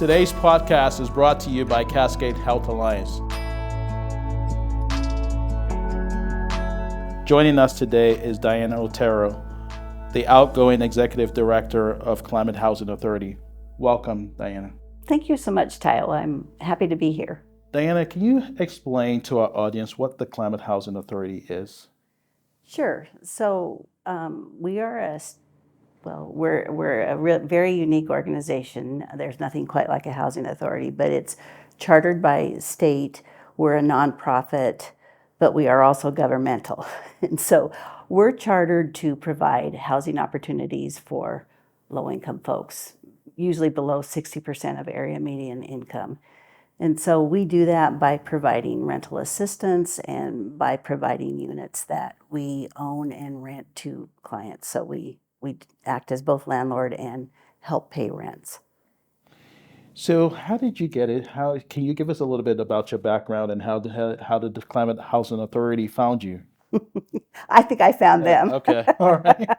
Today's podcast is brought to you by Cascade Health Alliance. Joining us today is Diana Otero, the outgoing Executive Director of Climate Housing Authority. Welcome, Diana. Thank you so much, Tyle. I'm happy to be here. Diana, can you explain to our audience what the Climate Housing Authority is? Sure. So we are we're a very unique organization. There's nothing quite like a housing authority, but it's chartered by state. We're a nonprofit, but we are also governmental. And so we're chartered to provide housing opportunities for low-income folks, usually below 60% of area median income. And so we do that by providing rental assistance and by providing units that we own and rent to clients. So we act as both landlord and help pay rents. So how did you get it? How can you give us a little bit about your background and how did the Climate Housing Authority found you? I think I found them. Okay, all right.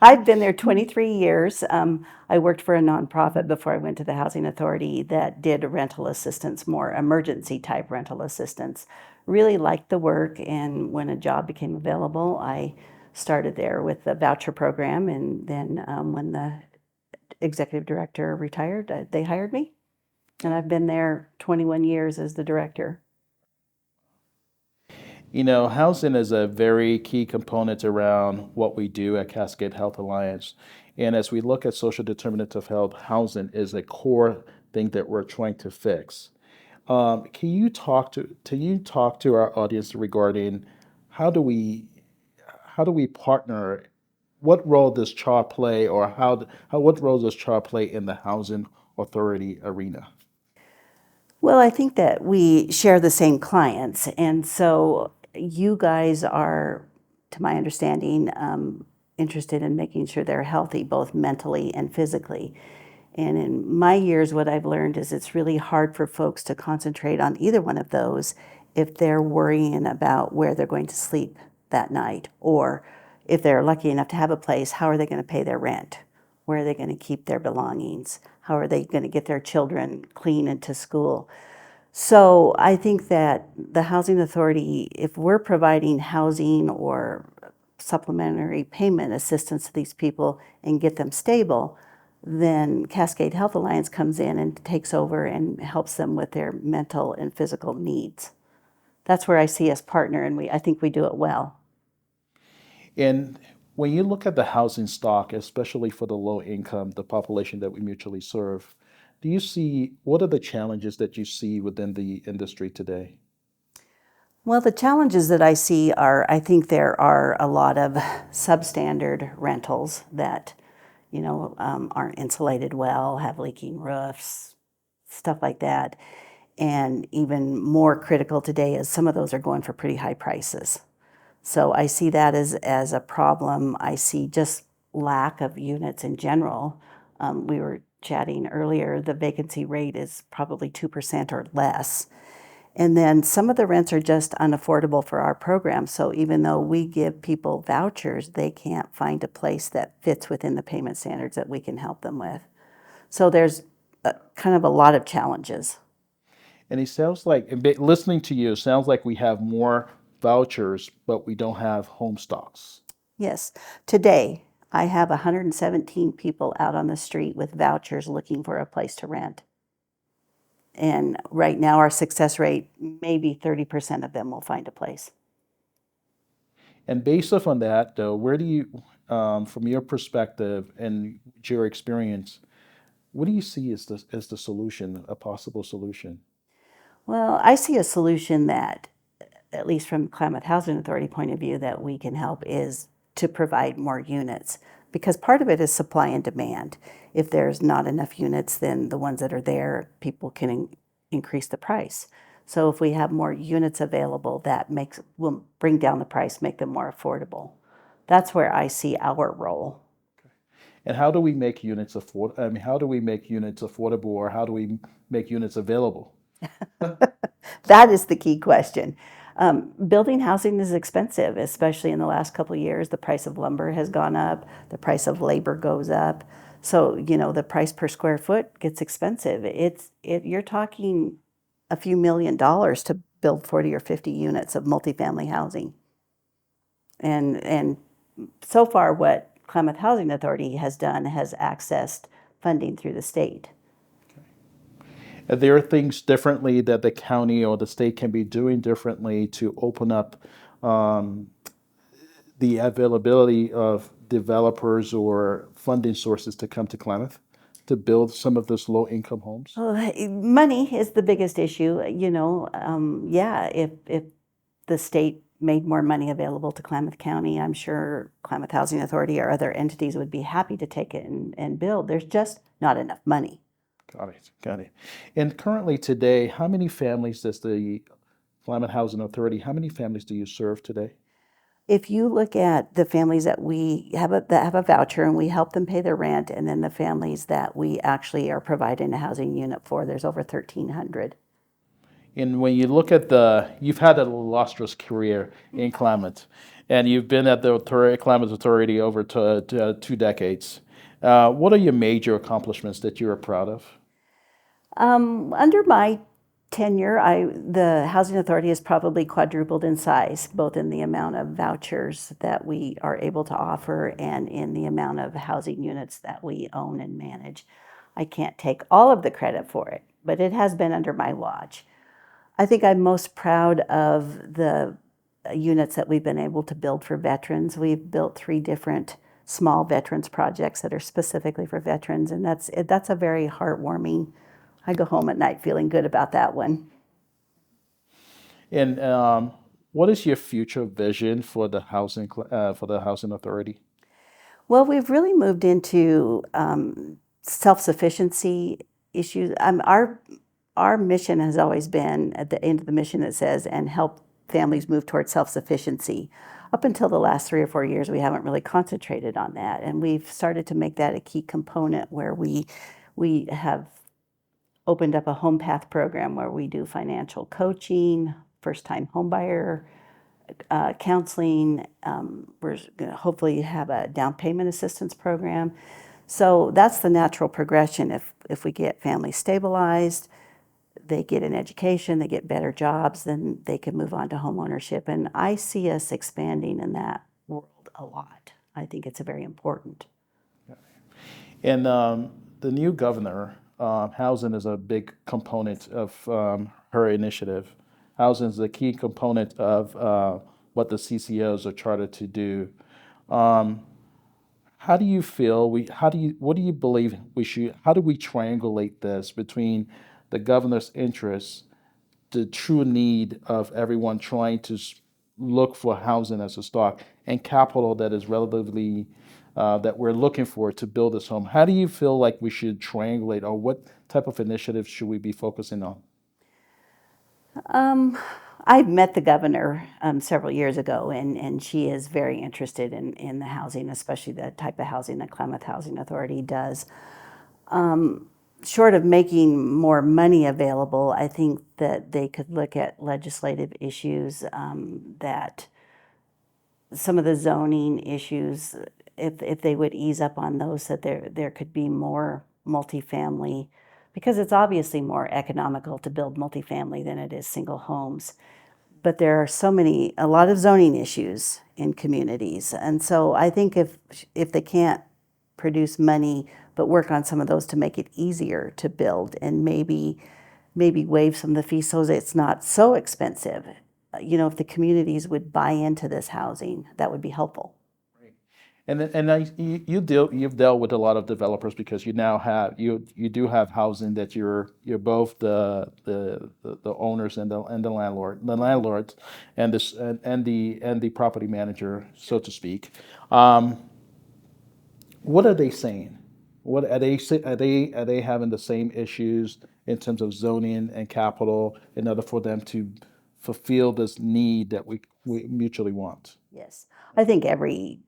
I've been there 23 years. I worked for a nonprofit before I went to the Housing Authority that did rental assistance, more emergency type rental assistance. Really liked the work, and when a job became available, I started there with the voucher program, and then when the executive director retired, they hired me, and I've been there 21 years as the director. You know, housing is a very key component around what we do at Cascade Health Alliance. And as we look at social determinants of health, housing is a core thing that we're trying to fix. Can you talk to our audience regarding how do we partner? What role does CHAR play, or what role does CHAR play in the housing authority arena? Well, I think that we share the same clients, and so you guys are, to my understanding, interested in making sure they're healthy, both mentally and physically. And in my years, what I've learned is it's really hard for folks to concentrate on either one of those if they're worrying about where they're going to sleep that night, or if they're lucky enough to have a place, how are they going to pay their rent? Where are they going to keep their belongings? How are they going to get their children clean into school? So I think that the Housing Authority, if we're providing housing or supplementary payment assistance to these people and get them stable, then Cascade Health Alliance comes in and takes over and helps them with their mental and physical needs. That's where I see us partner, and I think we do it well. And when you look at the housing stock, especially for the low income, the population that we mutually serve, what are the challenges that you see within the industry today? Well, the challenges that I see I think there are a lot of substandard rentals that, aren't insulated well, have leaking roofs, stuff like that. And even more critical today is some of those are going for pretty high prices. So I see that as a problem. I see just lack of units in general. We were chatting earlier, the vacancy rate is probably 2% or less. And then some of the rents are just unaffordable for our program. So even though we give people vouchers, they can't find a place that fits within the payment standards that we can help them with. So there's kind of a lot of challenges. And it sounds like, listening to you, it sounds like we have more vouchers, but we don't have home stocks. Yes. Today, I have 117 people out on the street with vouchers looking for a place to rent. And right now, our success rate, maybe 30% of them will find a place. And based off on that, though, where do you, from your perspective and your experience, what do you see as the solution, a possible solution? Well, I see a solution that, at least from Climate Housing Authority point of view, that we can help is to provide more units, because part of it is supply and demand. If there's not enough units, then the ones that are there, people can increase the price. So if we have more units available, that will bring down the price, make them more affordable. That's where I see our role. And how do we make units how do we make units affordable, or how do we make units available? That is the key question. Building housing is expensive, especially in the last couple of years. The price of lumber has gone up, the price of labor goes up. So, the price per square foot gets expensive. You're talking a few $1 million to build 40 or 50 units of multifamily housing. And so far, what Klamath Housing Authority has done has accessed funding through the state. Are there things differently that the county or the state can be doing differently to open up um, the availability of developers or funding sources to come to Klamath to build some of those low-income homes? Money is the biggest issue. Yeah, if the state made more money available to Klamath County, I'm sure Klamath Housing Authority or other entities would be happy to take it and build. There's just not enough money. Got it. Got it. And currently today, how many families does the Klamath Housing Authority, how many families do you serve today? If you look at the families that we have that have a voucher and we help them pay their rent, and then the families that we actually are providing a housing unit for, there's over 1,300. And when you look at you've had a illustrious career in Klamath, and you've been at the Klamath Authority over 2 decades. What are your major accomplishments that you are proud of? Under my tenure, the Housing Authority has probably quadrupled in size, both in the amount of vouchers that we are able to offer and in the amount of housing units that we own and manage. I can't take all of the credit for it, but it has been under my watch. I think I'm most proud of the units that we've been able to build for veterans. We've built 3 different small veterans projects that are specifically for veterans, and that's a very heartwarming. I go home at night feeling good about that one. And what is your future vision for the housing authority? Well, we've really moved into self-sufficiency issues. Our mission has always been, at the end of the mission it says, and help families move towards self-sufficiency. Up until the last 3 or 4 years, we haven't really concentrated on that, and we've started to make that a key component where we have opened up a home path program where we do financial coaching, first-time homebuyer counseling. We're going to hopefully have a down payment assistance program. So that's the natural progression. If we get families stabilized, they get an education, they get better jobs, then they can move on to home ownership. And I see us expanding in that world a lot. I think it's very important. And the new governor, housing is a big component of her initiative. Housing is a key component of what the CCOs are chartered to do. Um, how do you feel? What do you believe how do we triangulate this between the governor's interests, the true need of everyone trying to look for housing as a stock, and capital that is relatively that we're looking for to build this home? How do you feel like we should triangulate, or what type of initiatives should we be focusing on? I met the governor several years ago, and she is very interested in the housing, especially the type of housing that Klamath Housing Authority does. Short of making more money available, I think that they could look at legislative issues that some of the zoning issues, if they would ease up on those, that there could be more multifamily, because it's obviously more economical to build multifamily than it is single homes. But there are a lot of zoning issues in communities, and so I think if they can't produce money, but work on some of those to make it easier to build, and maybe waive some of the fees so that it's not so expensive. If the communities would buy into this housing, that would be helpful. You've dealt with a lot of developers because you do have housing that you're both the owners and the landlords, and the property manager, so to speak. Um, what are they saying? What are they having the same issues in terms of zoning and capital in order for them to fulfill this need that we mutually want? Yes, I think every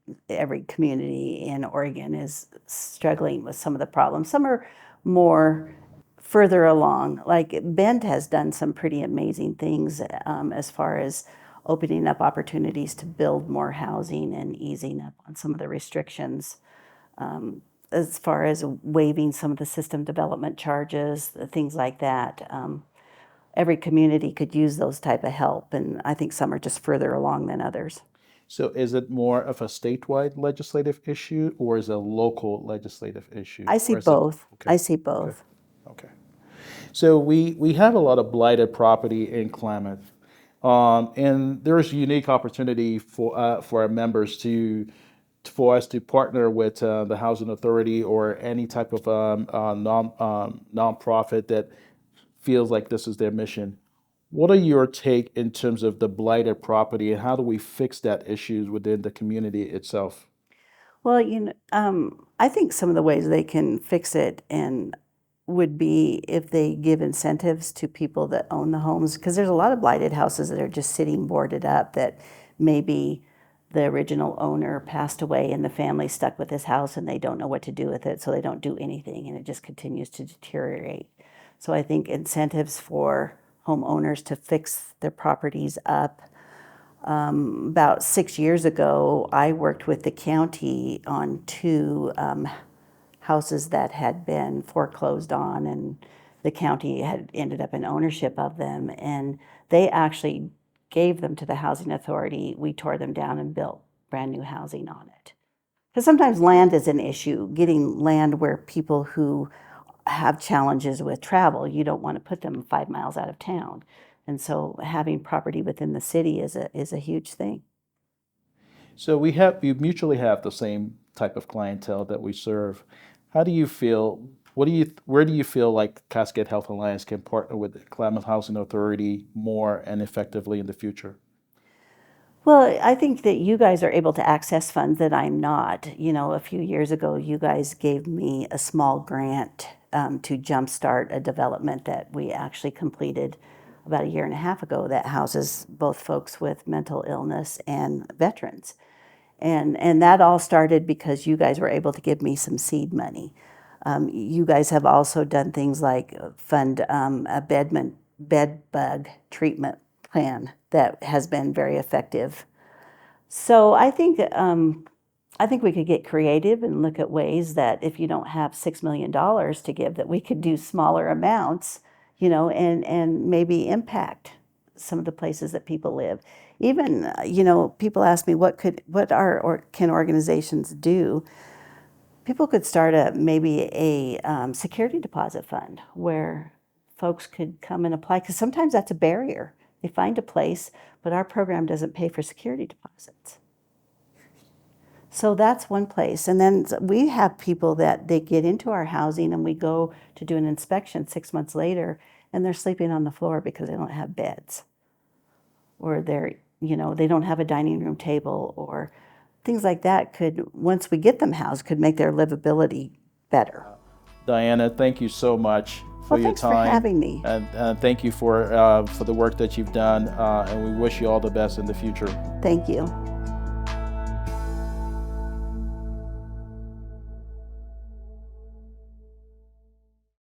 community in Oregon is struggling with some of the problems. Some are more further along. Like Bend has done some pretty amazing things as far as opening up opportunities to build more housing and easing up on some of the restrictions. as far as waiving some of the system development charges, things like that. Every community could use those type of help, and I think some are just further along than others. So is it more of a statewide legislative issue or is it a local legislative issue? I see Or is it both. okay? I see Okay. both. Okay. So we have a lot of blighted property in Klamath, and there's a unique opportunity for our members for us to partner with the housing authority or any type of nonprofit that feels like this is their mission. What are your take in terms of the blighted property, and how do we fix that issues within the community itself? Well, I think some of the ways they can fix it and would be if they give incentives to people that own the homes, because there's a lot of blighted houses that are just sitting boarded up that maybe the original owner passed away and the family stuck with this house and they don't know what to do with it, so they don't do anything and it just continues to deteriorate. So I think incentives for homeowners to fix their properties up. About 6 years ago, I worked with the county on two houses that had been foreclosed on, and the county had ended up in ownership of them, and they actually gave them to the housing authority. We tore them down and built brand new housing on it. Because sometimes land is an issue, getting land where people who have challenges with travel, you don't want to put them 5 miles out of town. And so having property within the city is a huge thing. So we mutually have the same type of clientele that we serve. How do you feel? Where do you feel like Cascade Health Alliance can partner with the Klamath Housing Authority more and effectively in the future? Well, I think that you guys are able to access funds that I'm not. A few years ago, you guys gave me a small grant to jumpstart a development that we actually completed about a year and a half ago that houses both folks with mental illness and veterans. And that all started because you guys were able to give me some seed money. You guys have also done things like fund a bed bug treatment plan that has been very effective. So I think we could get creative and look at ways that if you don't have $6 million to give, that we could do smaller amounts, and maybe impact some of the places that people live. Even, people ask me what can organizations do? People could start maybe a security deposit fund where folks could come and apply, because sometimes that's a barrier. They find a place, but our program doesn't pay for security deposits. So that's one place. And then we have people that they get into our housing and we go to do an inspection 6 months later and they're sleeping on the floor because they don't have beds. Or they don't have a dining room table, or things like that could, once we get them housed, could make their livability better. Diana, thank you so much for Well, your thanks time. for having me. And thank you for the work that you've done, and we wish you all the best in the future. Thank you.